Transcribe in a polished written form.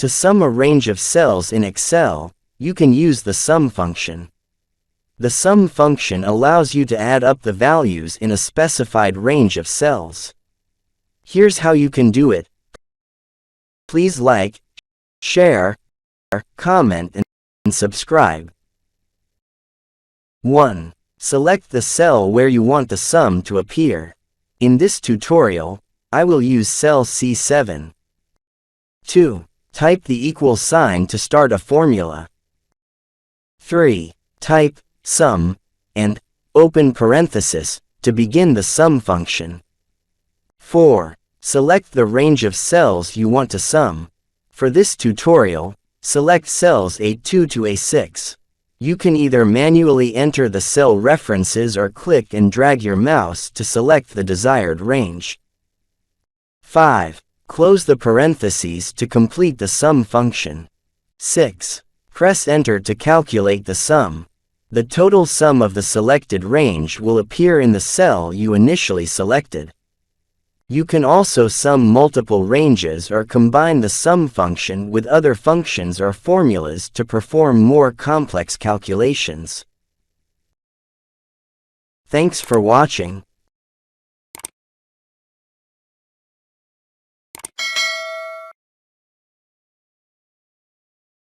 To sum a range of cells in Excel, you can use the sum function. The sum function allows you to add up the values in a specified range of cells. Here's how you can do it. Please like, share, comment, and subscribe. 1. Select the cell where you want the sum to appear. In this tutorial, I will use cell C7. 2. Type the equal sign to start a formula. 3. Type sum and open parenthesis to begin the sum function. 4. Select the range of cells you want to sum. For this tutorial, select cells A2 to A6. You can either manually enter the cell references or click and drag your mouse to select the desired range. 5. Close the parentheses to complete the sum function. 6. Press Enter to calculate the sum. The total sum of the selected range will appear in the cell you initially selected. You can also sum multiple ranges or combine the sum function with other functions or formulas to perform more complex calculations. Thanks for watching.